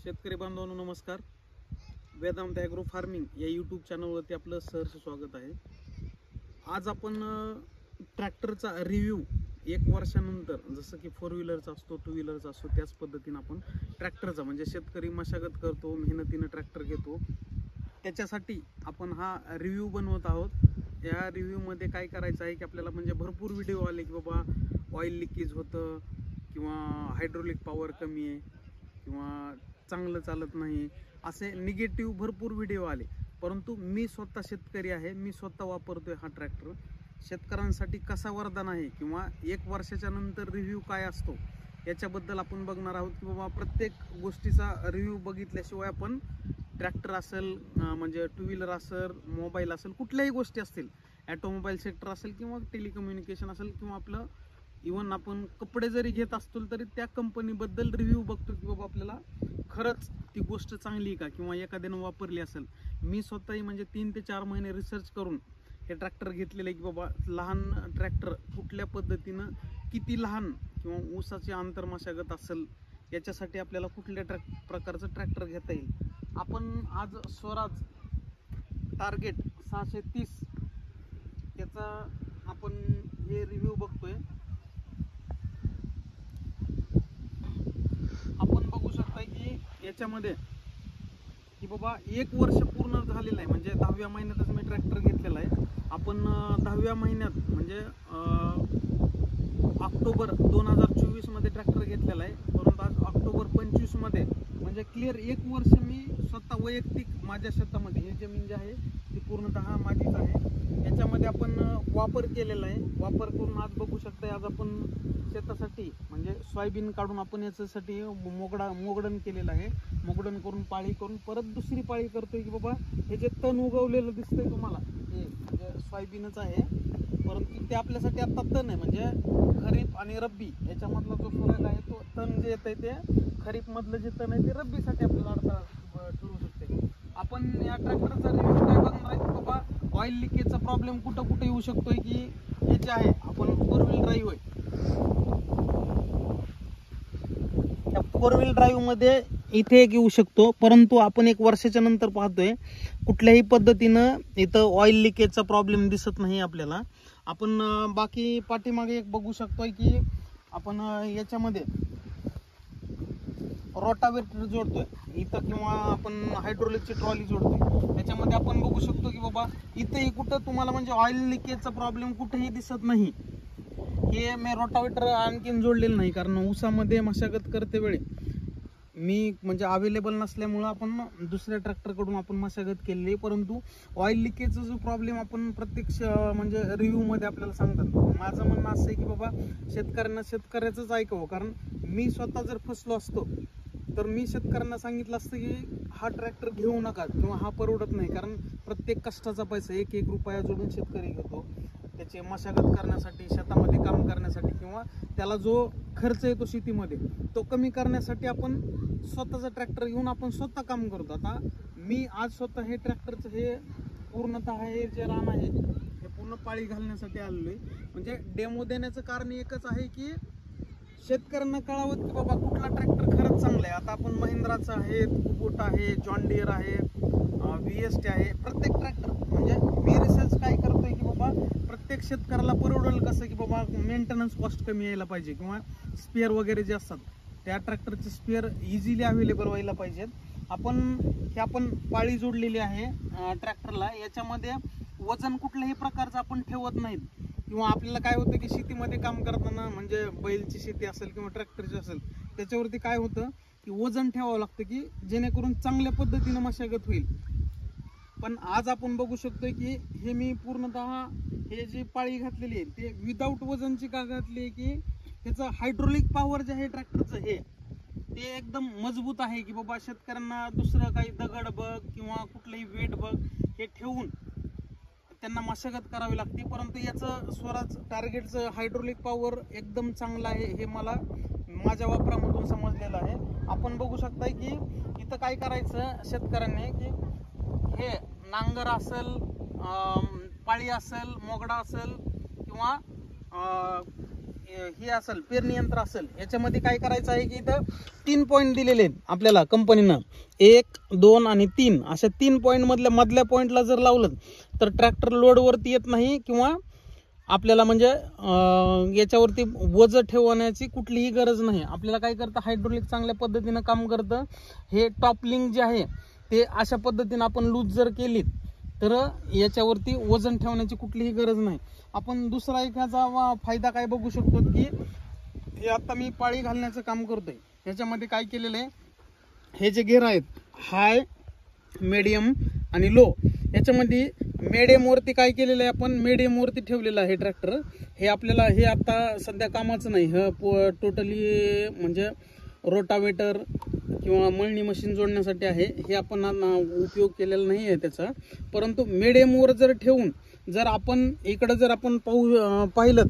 शेतकरी बांधवांनो नमस्कार. वेदांत ॲग्रो फार्मिंग या यूट्यूब चॅनलवरती आपलं सहर्ष स्वागत आहे. आज आपण ट्रॅक्टरचा रिव्ह्यू 1 वर्षानंतर, जसं की 4 व्हीलरचा असतो 2 व्हीलरचा असतो त्याच पद्धतीने आपण ट्रॅक्टरचा म्हणजे शेतकरी मशागत करतो, मेहनतीनं ट्रॅक्टर घेतो, त्याच्यासाठी आपण हा रिव्ह्यू बनवत आहोत. या रिव्ह्यूमध्ये काय करायचं आहे की आपल्याला म्हणजे भरपूर व्हिडिओ आले की बाबा ऑइल लिकेज होतं किंवा हायड्रोलिक पॉवर कमी आहे किंवा चांगलं चालत नाही, असे निगेटिव्ह भरपूर व्हिडिओ आले. परंतु मी स्वतः शेतकरी आहे, मी स्वतः वापरतोय हा ट्रॅक्टर. शेतकऱ्यांसाठी कसा वरदान आहे किंवा 1 वर्षाच्या नंतर रिव्ह्यू काय असतो याच्याबद्दल आपण बघणार आहोत की बाबा प्रत्येक गोष्टीचा रिव्ह्यू बघितल्याशिवाय आपण ट्रॅक्टर असेल म्हणजे 2 व्हीलर असेल, मोबाईल असेल, कुठल्याही गोष्टी असतील, ॲटोमोबाईल सेक्टर असेल किंवा टेलिकम्युनिकेशन असेल किंवा आपलं इवन आपण कपडे जरी घेत असतो तरी त्या कंपनीबद्दल रिव्ह्यू बघतो की बाबा आपल्याला खरंच ती गोष्ट चांगली आहे का किंवा एखाद्यानं वापरली असेल. मी स्वतःही म्हणजे 3 ते 4 महिने रिसर्च करून हे ट्रॅक्टर घेतलेलं आहे की बाबा लहान ट्रॅक्टर कुठल्या पद्धतीनं, किती लहान किंवा ऊसाची आंतरमशागत असेल याच्यासाठी आपल्याला कुठल्या प्रकारचं ट्रॅक्टर घेता येईल. आपण आज स्वराज टार्गेट 630 याचा आपण हे रिव्ह्यू बघतोय. आपण बघू शकता की याच्यामध्ये की बाबा 1 वर्ष पूर्ण झालेलं आहे, म्हणजे 10व्या महिन्यातच मी ट्रॅक्टर घेतलेला आहे. आपण 10व्या महिन्यात म्हणजे ऑक्टोबर 2024 मध्ये ट्रॅक्टर घेतलेला आहे, परंतु आज ऑक्टोबर 25 मध्ये म्हणजे क्लिअर 1 वर्ष मी स्वतः वैयक्तिक माझ्या शेतामध्ये, ही जमीन जी आहे ती पूर्णतः माझीच आहे, याच्यामध्ये आपण वापर केलेला आहे. वापर करून आज बघू शकता आज आपण शेतासाठी म्हणजे सोयाबीन काढून आपण याच्यासाठी मोगडण केलेलं आहे. मोगडण करून पाळी करून परत दुसरी पाळी करतोय की बाबा हे जे तण उगवलेलं दिसतंय तुम्हाला हे म्हणजे सोयाबीनच आहे, परंतु ते आपल्यासाठी आता तण आहे. म्हणजे खरीप आणि रब्बी याच्यामधला जो फरक आहे तो तण जे येत आहे ते खरीप मधलं जे तण आहे ते रब्बीसाठी आपल्याला अडथळा ठरू शकते. आपण या ट्रॅक्टरचा रिव्ह्यू काय बघणार आहे की बाबा ऑइल लिकेजचा प्रॉब्लेम कुठं कुठे येऊ शकतोय की हे जे आहे आपण 4 व्हील ड्राईव्ह आहे, त्या 4 व्हील ड्राईव्ह मध्ये इथे एक येऊ शकतो, परंतु आपण 1 वर्षाच्या नंतर पाहतोय कुठल्याही पद्धतीनं इथं ऑइल लिकेजचा प्रॉब्लेम दिसत नाही आपल्याला. आपण बाकी पाठीमागे एक बघू शकतोय की आपण याच्यामध्ये रोटावेटर जोडतोय इथं किंवा आपण हायड्रोलिकची ट्रॉली जोडतोय, त्याच्यामध्ये आपण बघू शकतो की बाबा इथंही कुठं तुम्हाला म्हणजे ऑइल लिकेजचा प्रॉब्लेम कुठेही दिसत नाही. हे मी रोटावेटर आणखीन जोडलेलं नाही कारण ऊसामध्ये मशागत करते वेळी मी म्हणजे अवेलेबल नसल्यामुळं आपण दुसऱ्या ट्रॅक्टरकडून आपण मशागत केलेली आहे. परंतु ऑइल लिकेजचा जो प्रॉब्लेम आपण प्रत्यक्ष म्हणजे रिव्ह्यूमध्ये आपल्याला सांगतात. माझं म्हणणं असं आहे की बाबा शेतकऱ्यांना शेतकऱ्याचंच ऐकावं, कारण मी स्वतः जर फसलो असतो तर मी शेतकऱ्यांना सांगितलं असतं की हा ट्रॅक्टर घेऊ नका किंवा हा परवडत नाही, कारण प्रत्येक कष्टाचा पैसा 1-1 रुपया जोडून शेतकरी घेतो त्याची मशागत करण्यासाठी, शेतामध्ये काम करण्यासाठी किंवा त्याला जो खर्च येतो शेतीमध्ये तो कमी करण्यासाठी आपण स्वतःचा ट्रॅक्टर घेऊन आपण स्वतः काम करतो. आता मी आज स्वतः हे ट्रॅक्टरचं हे पूर्णतः हे जे रान आहे हे पूर्ण पाळी घालण्यासाठी आलेलो आहे. म्हणजे डेमो देण्याचं कारण एकच आहे की शेतकऱ्यांना कळावं की बाबा कुठला ट्रॅक्टर खरंच चांगला आहे. आता आपण महिंद्राचा आहे, कुबोटा आहे, जॉन डियर आहे, VST आहे, प्रत्येक ट्रॅक्टर म्हणजे मी रिसर्च काय करतोय की बाबा प्रत्येक शेतकऱ्याला परवडेल कसं की बाबा मेंटेनन्स कॉस्ट कमी यायला पाहिजे किंवा स्पेअर वगैरे जे असतात त्या ट्रॅक्टरचे स्पेअर इझिली अवेलेबल व्हायला पाहिजेत. आपण पाळी जोडलेली आहे ट्रॅक्टरला, याच्यामध्ये वजन कुठल्याही प्रकारचं आपण ठेवत नाहीत किंवा आपल्याला काय होतं की शेतीमध्ये काम करताना म्हणजे बैलची शेती असेल किंवा ट्रॅक्टरची असेल त्याच्यावरती काय होतं की वजन ठेवावं लागतं की जेणेकरून चांगल्या पद्धतीनं मशागत होईल. पण आज आपण बघू शकतोय की हे मी पूर्णतः हे जी पाळी घातलेली आहे ते विदाऊट वजनची का घातली आहे की त्याचं हायड्रोलिक पॉवर जे आहे ट्रॅक्टरचं हे ते एकदम मजबूत आहे की बाबा शेतकऱ्यांना दुसरं काही दगड बघ किंवा कुठलंही वेट बघ हे ठेवून त्यांना मशागत करावी लागते. परंतु याचं स्वराज टार्गेटचं हायड्रोलिक पॉवर एकदम चांगलं आहे हे मला माझ्या वापरामधून समजलेलं आहे. आपण बघू शकताय की इथं काय करायचं शेतकऱ्यांनी की हे नांगर असेल, पाळी असेल, मोगडा असेल किंवा हे असेल पेरणी यंत्र असेल, याच्यामध्ये काय करायचं आहे की इथं 3 पॉईंट दिलेले आहेत आपल्याला कंपनीनं, 1, 2 आणि 3 अशा 3 पॉईंट मधल्या पॉईंटला जर लावलं तर ट्रॅक्टर लोडवरती येत नाही किंवा आपल्याला म्हणजे याच्यावरती वजन ठेवण्याची कुठलीही गरज नाही. आपल्याला काय करतं, हायड्रोलिक चांगल्या पद्धतीनं काम करतं. हे टॉप लिंक जे आहे ते अशा पद्धतीनं आपण लूज जर केली तर याच्यावरती वजन ठेवण्याची कुठलीही गरज नाही. आपण दुसरा एखादा फायदा काय बघू शकतो की हे आता मी पाळी घालण्याचं काम करतोय, ह्याच्यामध्ये काय केलेलं आहे, हे जे गेअर आहेत हाय, मीडियम आणि लो, याच्यामध्ये मीडियम वरती काय केलेलं आहे, आपण मीडियम वरती ठेवलेलं आहे ट्रॅक्टर. हे आपल्याला हे आता सध्या कामाचं नाही, हे टोटली म्हणजे रोटावेटर किंवा मळणी मशीन जोडण्यासाठी आहे. हे आपण उपयोग केलेला नाही आहे त्याचा. परंतु मीडियम वर जर ठेवून जर आपण इकडे जर आपण पाहिलं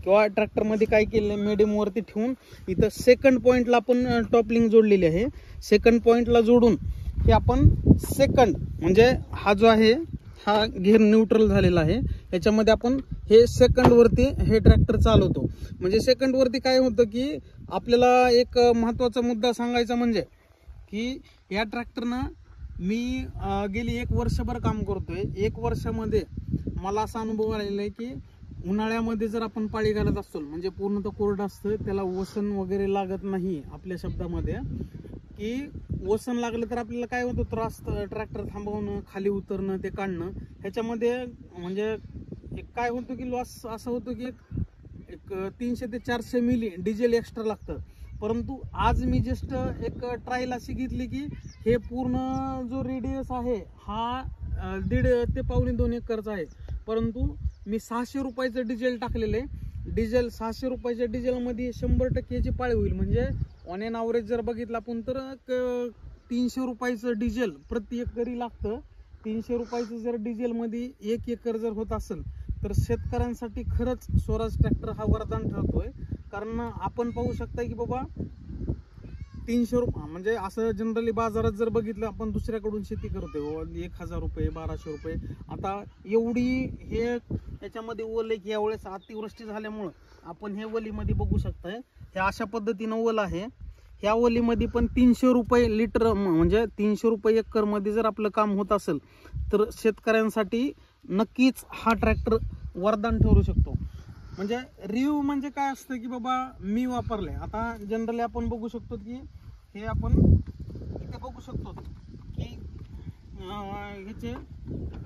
किंवा ट्रॅक्टर मध्ये काय केलेलं, मीडियम वरती ठेवून इथं सेकंड पॉइंटला आपण टॉप लिंक जोडलेली आहे. सेकंड पॉइंटला जोडून हे आपण सेकंड म्हणजे हा जो आहे हा गिअर न्यूट्रल झालेला आहे, याच्यामध्ये आपण हे सेकंड वरती हे ट्रॅक्टर चालवतो. म्हणजे सेकंड वरती काय होतं की आपल्याला एक महत्वाचा मुद्दा सांगायचा म्हणजे की या ट्रॅक्टरनं मी गेली 1 वर्षभर काम करतोय. 1 वर्षामध्ये मला असा अनुभव आलेला आहे की उन्हाळ्यामध्ये जर आपण पाळी घालत असतो म्हणजे पूर्णतः कोरडं असतं, त्याला वसन वगैरे लागत नाही. आपल्या शब्दामध्ये की वसन लागलं तर आपल्याला काय होतं त्रास, ट्रॅक्टर थांबवणं, खाली उतरणं, ते काढणं, ह्याच्यामध्ये म्हणजे एक काय होतं की लॉस असं होतं की एक 300 ते 400 मिली डिझेल एक्स्ट्रा लागतं. परंतु आज मी जस्ट एक ट्रायल अशी घेतली की हे पूर्ण जो रेडियस आहे हा 1.5 ते 2.25 एकरचा आहे. परंतु मी 600 रुपयाचं डिझेल टाकलेलं आहे. डिझेल 600 रुपयाच्या डिझेलमध्ये 100% पाळी होईल. म्हणजे ऑन एन ॲव्हरेज जर बघितलं आपण तर 300 रुपयाचं डिझेल प्रति एकरी लागतं. 300 रुपयाचं जर डिझेलमध्ये 1 एकर जर होत असेल तर शेतकऱ्यांसाठी खरंच स्वराज ट्रॅक्टर हा वरदान ठरतोय. कारण आपण पाहू शकता की बाबा 300 रुपये म्हणजे असं जनरली बाजारात जर बघितलं आपण दुसऱ्याकडून शेती करतोय 1000 रुपये 1200 रुपये. आता एवढी हे याच्यामध्ये ओल आहे की यावेळेस अतिवृष्टी झाल्यामुळं आपण हे वलीमध्ये बघू शकताय, हे अशा पद्धतीनं ओल आहे. ह्या ओलीमध्ये पण 300 रुपये लिटर म्हणजे 300 रुपये एकर मध्ये जर आपलं काम होत असेल तर शेतकऱ्यांसाठी नक्कीच हा ट्रॅक्टर वरदान ठरू शकतो. म्हणजे रिव्ह्यू म्हणजे काय असतं की बाबा मी वापरले. आता जनरली आपण बघू शकतो की हे आपण इथे बघू शकतो की ह्याचे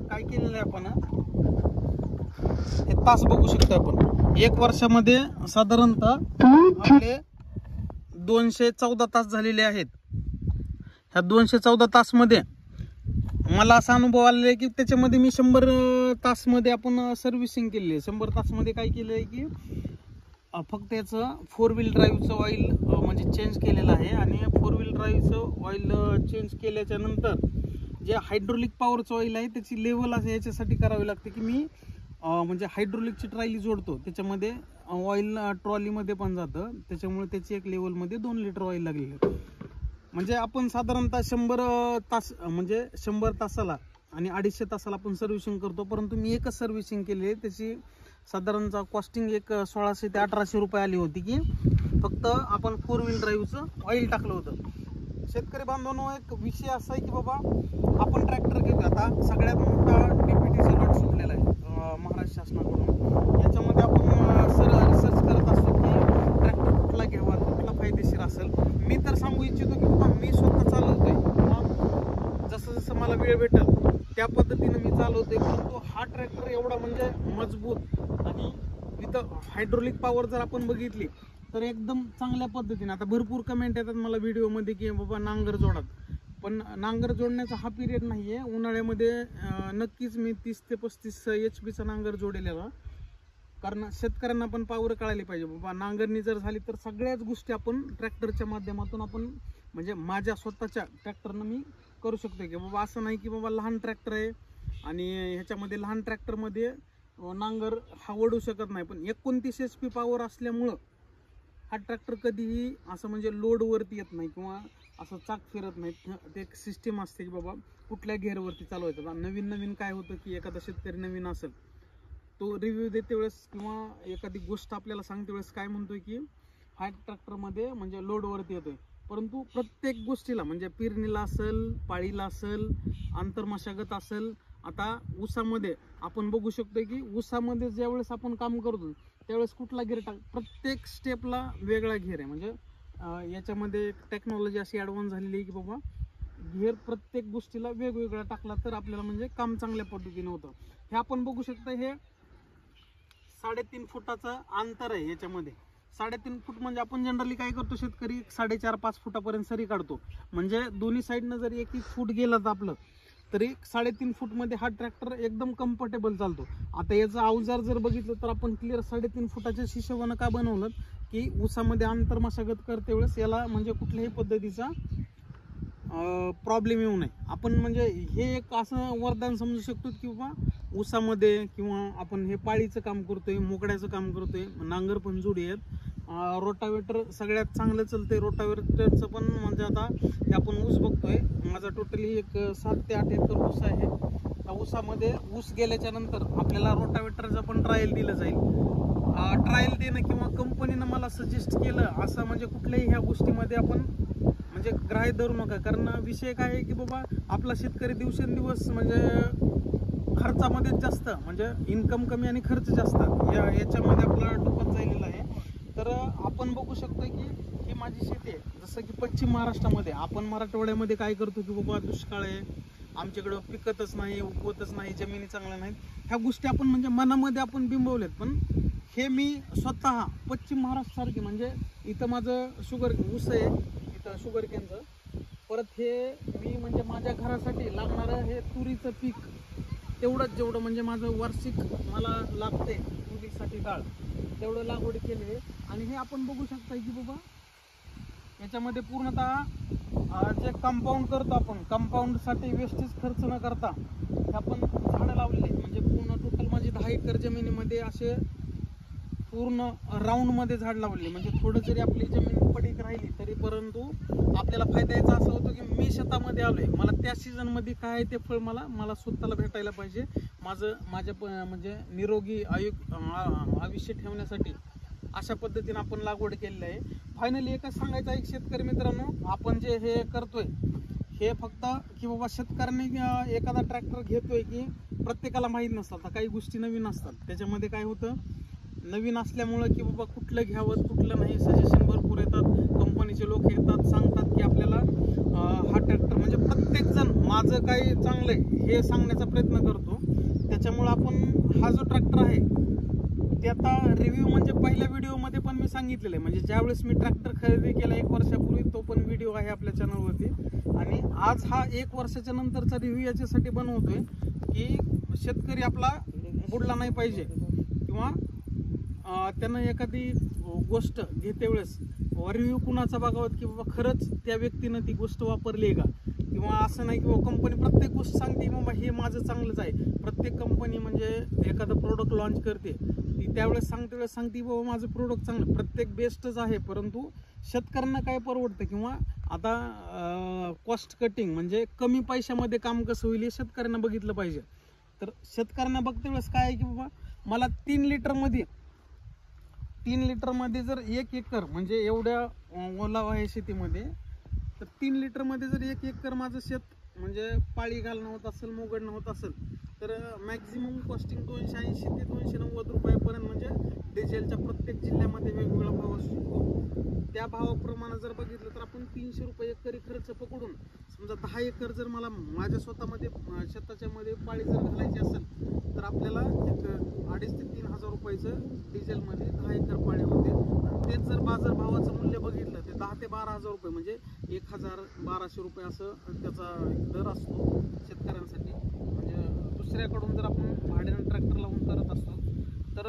काय केलेलं आहे आपण, हे तास बघू शकतो आपण. 1 वर्षामध्ये साधारणतः आपले 214 तास झालेले आहेत. ह्या 214 तास मध्ये मला असा अनुभव आलेला आहे की त्याच्यामध्ये मी 100 तास मध्ये आपण सर्व्हिसिंग केली आहे. 100 तास मध्ये काय केलं आहे की फक्त याचं 4 व्हील ड्राईव्हचं ऑइल म्हणजे चेंज केलेलं आहे. आणि 4 व्हील ड्राईव्हचं ऑइल चेंज केल्याच्या नंतर जे हायड्रोलिक पॉवरचं ऑइल आहे त्याची लेवल असं याच्यासाठी करावी लागते की मी म्हणजे हायड्रोलिकची ट्रॉली जोडतो त्याच्यामध्ये ऑइल ट्रॉलीमध्ये पण जातं, त्याच्यामुळे त्याची एक लेवलमध्ये 2 लिटर ऑइल लागलेलं आहे. म्हणजे आपण साधारणतः 100 तास म्हणजे 100 तासाला आणि 250 तासाला आपण सर्व्हिसिंग करतो. परंतु मी एकच सर्व्हिसिंग केली आहे, त्याची साधारणतः कॉस्टिंग एक 1600 ते 1800 रुपये आली होती की फक्त आपण 4 व्हील ड्राईव्हचं ऑइल टाकलं होतं. शेतकरी बांधवांनो एक विषय असा आहे की बाबा आपण ट्रॅक्टर घेतो, आता सगळ्यात मोठा DPTचा लॉट सुटलेला आहे महाराष्ट्र शासनाकडून. याच्यामध्ये आपण रिसर्च करत असतो की ट्रॅक्टर कुठला घ्यावा, कुठला फायदेशीर असेल. मी तर सांगू इच्छितो की बाबा मी स्वतः चालवतोय, जसं जसं मला वेळ भेटेल त्या पद्धतीनं मी चालवतोय. परंतु हा ट्रॅक्टर एवढा म्हणजे मजबूत आणि इथं हायड्रोलिक पॉवर जर आपण बघितली तर एकदम चांगल्या पद्धतीने. आता भरपूर कमेंट येतात मला व्हिडिओमध्ये की बाबा नांगर जोडात, पण नांगर जोडण्याचा हा पिरियड नाही आहे. उन्हाळ्यामध्ये नक्कीच मी 30 ते 35 HP नांगर जोडलेला, कारण शेतकऱ्यांना पण पावर कळाली पाहिजे बाबा नांगरणी जर झाली तर सगळ्याच गोष्टी आपण ट्रॅक्टरच्या माध्यमातून आपण म्हणजे माझ्या स्वतःच्या ट्रॅक्टरनं मी करू शकतो की बाबा असं नाही की बाबा लहान ट्रॅक्टर आहे आणि ह्याच्यामध्ये लहान ट्रॅक्टरमध्ये नांगर हा ओढू शकत नाही. पण 29 HP पॉवर असल्यामुळं हा ट्रॅक्टर कधीही असं म्हणजे लोडवरती येत नाही किंवा असं चाक फिरत नाही. ते एक सिस्टीम असते की बाबा कुठल्या गेअरवरती चालवायचं. नवीन काय होतं की एखादा शेतकरी नवीन असेल तो रिव्ह्यू देते वेळेस किंवा एखादी गोष्ट आपल्याला सांगते वेळेस काय म्हणतोय की हाय ट्रॅक्टरमध्ये म्हणजे लोडवरती येतोय, परंतु प्रत्येक गोष्टीला म्हणजे पेरणीला असेल, पाळीला असेल, आंतरमशागत असेल, आता ऊसामध्ये आपण बघू शकतो की ऊसामध्ये ज्यावेळेस आपण काम करतो त्यावेळेस कुठला गिअर प्रत्येक स्टेपला वेगळा गिअर आहे. म्हणजे याच्यामध्ये टेक्नॉलॉजी अशी ॲडव्हान्स झालेली आहे की बाबा गिअर प्रत्येक गोष्टीला वेगवेगळा टाकला तर आपल्याला म्हणजे काम चांगल्या पद्धतीने होतं. हे आपण बघू शकतो, हे 3.5 फुटाचं अंतर आहे याच्यामध्ये. 3.5 फूट म्हणजे आपण जनरली काय करतो, शेतकरी 4.5-5 फुटापर्यंत सरी काढतो. म्हणजे दोन्ही साईडनं जर 1-1 फूट गेलं तर आपलं तरी 3.5 फूटमध्ये हा ट्रॅक्टर एकदम कम्फर्टेबल चालतो. आता याचा अवजार जर बघितलं तर आपण क्लिअर 3.5 फुटाच्या हिशोबानं का बनवलं की ऊसामध्ये आंतरमशागत करते वेळेस याला म्हणजे कुठल्याही पद्धतीचा प्रॉब्लेम येऊ नये. आपण म्हणजे हे एक असं वरदान समजू शकतो की बाबा ऊसामध्ये किंवा आपण हे पाळीचं काम करतोय, मोकड्याचं काम करतोय, नांगर पण जोडी आहेत, रोटावेटर सगळ्यात चांगलं चालतंय. रोटावेटरचं पण म्हणजे आता हे आपण ऊस बघतोय, माझा टोटली एक 7 ते 8 एकर ऊस आहे. त्या ऊसामध्ये ऊस गेल्याच्या नंतर आपल्याला रोटावेटरचं पण ट्रायल दिलं जाईल. ट्रायल देणं किंवा कंपनीनं मला सजेस्ट केलं असं म्हणजे कुठल्याही ह्या गोष्टीमध्ये आपण म्हणजे ग्राह्य धरू नका. कारण विषय काय आहे की बाबा आपला शेतकरी दिवसेंदिवस म्हणजे खर्चामध्ये जास्त म्हणजे इन्कम कमी आणि खर्च जास्त याच्यामध्ये आपला डुबत झालेला आहे. तर आपण बघू शकतो की ही माझी शेती आहे. जसं की पश्चिम महाराष्ट्रामध्ये आपण मराठवाड्यामध्ये काय करतो की बाबा दुष्काळ आहे, आमच्याकडं पिकतच नाही, उगवतच नाही, जमिनी चांगल्या नाहीत, ह्या गोष्टी आपण म्हणजे मनामध्ये आपण बिंबवलेत. पण हे मी स्वतः पश्चिम महाराष्ट्रासारखी म्हणजे इथं माझं शुगर ऊस आहे, इथं शुगर केनचं, परत हे मी म्हणजे माझ्या घरासाठी लागणारं हे तुरीचं पीक तेवढंच जेवढं म्हणजे माझं वार्षिक मला लागते तुरीसाठी डाळ तेवढं लागवड केली आहे. आणि हे आपण बघू शकता की बाबा याच्यामध्ये पूर्णतः जे कंपाऊंड करतो आपण कंपाऊंडसाठी वेस्टेज खर्च न करता हे आपण झाडं लावलेली म्हणजे पूर्ण टोटल माझी 10 एकर जमिनीमध्ये असे पूर्ण राऊंडमध्ये झाड लावले. म्हणजे थोडं जरी आपली जमीन पडीक राहिली तरी परंतु आपल्याला फायदा याचा असा होतो की मी शेतामध्ये आलोय, मला त्या सीझनमध्ये काय आहे ते फळ मला स्वतःला भेटायला पाहिजे. माझ्या म्हणजे निरोगी आयुष्य ठेवण्यासाठी अशा पद्धतीने आपण लागवड केलेली आहे. फायनली एकच सांगायचं आहे शेतकरी मित्रांनो, आपण जे हे करतोय हे फक्त की बाबा शेतकऱ्यांनी एखादा ट्रॅक्टर घेतोय की प्रत्येकाला माहीत नसतात, काही गोष्टी नवीन असतात. त्याच्यामध्ये काय होतं, नवीन असल्यामुळं की बाबा कुठलं घ्यावं कुठलं नाही सजेशन भरपूर येतात, कंपनीचे लोक येतात सांगतात की आपल्याला हा ट्रॅक्टर म्हणजे प्रत्येक जण माझं काही चांगलं आहे हे सांगण्याचा प्रयत्न करतो. त्याच्यामुळं आपण हा जो ट्रॅक्टर आहे ते आता रिव्ह्यू म्हणजे पहिल्या व्हिडिओमध्ये पण मी सांगितलेलं आहे. म्हणजे ज्यावेळेस मी ट्रॅक्टर खरेदी केला 1 वर्षापूर्वी तो पण व्हिडिओ आहे आपल्या चॅनलवरती. आणि आज हा 1 वर्षाच्या नंतरचा रिव्ह्यू याच्यासाठी बनवतोय की शेतकरी आपला बुडला नाही पाहिजे किंवा त्यांना एखादी गोष्ट घेते वेळेस रिव्ह्यू कुणाचा बघावत की बाबा खरंच त्या व्यक्तीनं ती गोष्ट वापरली आहे का, किंवा असं नाही की बाबा कंपनी प्रत्येक गोष्ट सांगते की बाबा हे माझं चांगलंच आहे. प्रत्येक कंपनी म्हणजे एखादं प्रोडक्ट लॉन्च करते ती त्यावेळेस सांगते बाबा माझं प्रोडक्ट चांगलं, प्रत्येक बेस्टच आहे. परंतु शेतकऱ्यांना काय परवडतं किंवा आता कॉस्ट कटिंग म्हणजे कमी पैशामध्ये काम कसं होईल हे शेतकऱ्यांना बघितलं पाहिजे. तर शेतकऱ्यांना बघते वेळेस काय आहे की बाबा मला 3 लिटरमध्ये जर 1 एकर म्हणजे एवढ्या ओलावा आहे शेतीमध्ये, तर 3 लिटरमध्ये जर 1 एकर माझं शेत म्हणजे पाळी घालणं होत असेल, मोगडणं होत असेल तर मॅक्झिमम कॉस्टिंग 280 ते 290 रुपयापर्यंत म्हणजे डिझेलच्या प्रत्येक जिल्ह्यामध्ये वेगवेगळा भाव असू शकतो. त्या भावाप्रमाणे जर बघितलं तर आपण 300 रुपये एकरी खर्च पकडून समजा 10 एकर जर मला माझ्या स्वतःमध्ये शेताच्या मध्ये पाळी जर घालायची असेल तर आपल्याला एक 2,500 ते 3,000 रुपयाचं डिझेलमध्ये 10 एकर पाळी होते. आणि तेच जर बाजारभावाचं मूल्य बघितलं ते 10 ते 12,000 रुपये म्हणजे 1,000-1,200 रुपये असं त्याचा दर असतो शेतकऱ्यांसाठी. म्हणजे दुसऱ्याकडून जर आपण भाड्यानं ट्रॅक्टर लावून करत असतो तर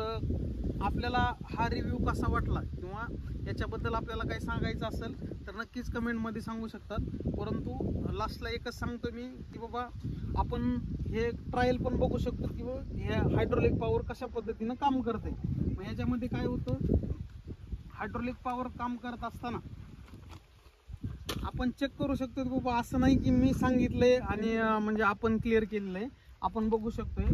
आपल्याला हा रिव्ह्यू कसा वाटला किंवा याच्याबद्दल आपल्याला काही सांगायचं असेल तर नक्कीच कमेंटमध्ये सांगू शकतात. परंतु लास्टला एकच सांगतो मी की बाबा आपण हे ट्रायल पण बघू शकतो की हे हायड्रोलिक पॉवर कशा पद्धतीनं काम करते. मग याच्यामध्ये काय होतं, हायड्रोलिक पॉवर काम करत असताना आपण चेक करू शकतो की बाबा असं नाही की मी सांगितलंय आणि म्हणजे आपण क्लिअर केलेलं आहे. आपण बघू शकतोय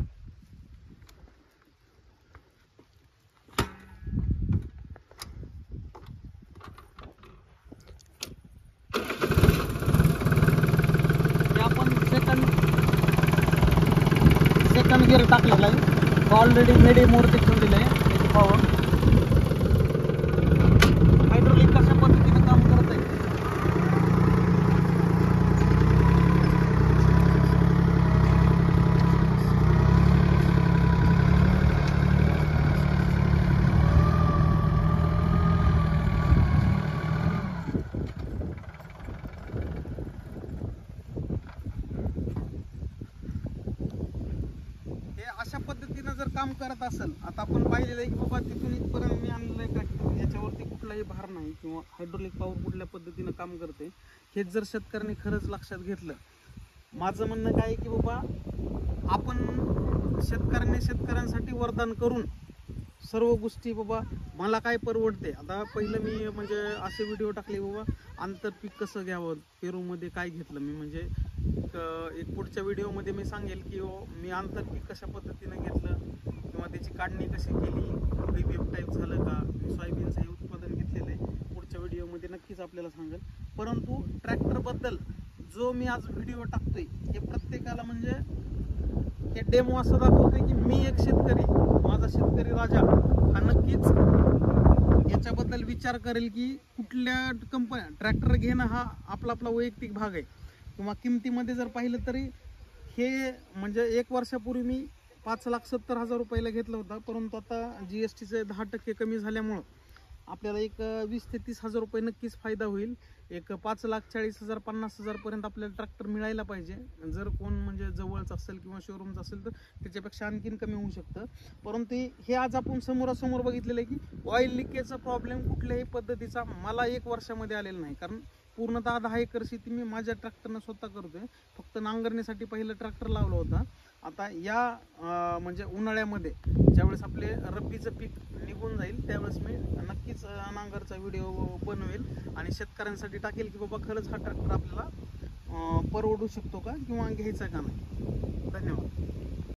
गिअर टाकलेला आहे, ऑलरेडी मेडीमोरती ठेवलेलं आहे. त्याची पॉवर हायड्रोलिक कशा पद्धतीने काम करत आहे. अशा पद्धतीनं जर काम करत असेल, आता आपण पाहिलेलं आहे की बाबा तिथून इथपर्यंत मी आणलेलं आहे ट्रॅक्टर, याच्यावरती कुठलाही भार नाही किंवा हायड्रोलिक पॉवर कुठल्या पद्धतीनं काम करते हेच जर शेतकऱ्यांनी खरंच लक्षात घेतलं. माझं म्हणणं काय आहे की बाबा आपण शेतकऱ्यांसाठी वरदान करून सर्व गोष्टी बाबा मला काय परवडते. आता पहिलं मी म्हणजे असे व्हिडिओ टाकले बाबा आंतरपीक कसं घ्यावं, पेरूमध्ये काय घेतलं मी, म्हणजे एक पुढच्या व्हिडिओमध्ये मी सांगेल की मी आंतरपीक कशा पद्धतीनं घेतलं किंवा त्याची काढणी कशी केली, बीबीएफ टाईप झालं का, मी सोयाबीनचं हे उत्पादन घेतलेलं आहे पुढच्या व्हिडिओमध्ये नक्कीच आपल्याला सांगेल. परंतु ट्रॅक्टरबद्दल जो मी आज व्हिडिओ टाकतोय हे प्रत्येकाला म्हणजे हे डेमो असं दाखवतोय की मी एक शेतकरी, माझा शेतकरी राजा हा नक्कीच याच्याबद्दल विचार करेल की कुठल्या कंपन्या ट्रॅक्टर घेणं हा आपला वैयक्तिक भाग आहे. किंवा किमतीमध्ये जर पाहिलं तरी हे म्हणजे 1 वर्षापूर्वी मी 5,70,000 रुपयाला घेतला होता, परंतु आता GSTचे 10% कमी झाल्यामुळं आपल्याला एक 20 ते 30,000 रुपये नक्कीच फायदा होईल. एक 5,40,000 50,000 पर्यंत आपल्याला ट्रॅक्टर मिळायला पाहिजे. जर कोण म्हणजे जवळच असेल किंवा शोरूमचं असेल तर त्याच्यापेक्षा आणखीन कमी होऊ शकतं. परंतु हे आज आपण समोरासमोर बघितलेलं आहे की ऑइल लिकेजचा प्रॉब्लेम कुठल्याही पद्धतीचा मला 1 वर्षामध्ये आलेला नाही, कारण पूर्णतः 10 एकर शेती मी माझ्या ट्रॅक्टरनं स्वतः करतोय. फक्त नांगरणीसाठी पहिलं ट्रॅक्टर लावला होता. आता या म्हणजे उन्हाळ्यामध्ये ज्यावेळेस आपले रब्बीचं पीक निघून जाईल त्यावेळेस मी नक्कीच नांगरचा व्हिडिओ बनवेल आणि शेतकऱ्यांसाठी टाकेल की बाबा खरंच हा ट्रॅक्टर आपल्याला परवडू शकतो का किंवा घ्यायचा का नाही. धन्यवाद.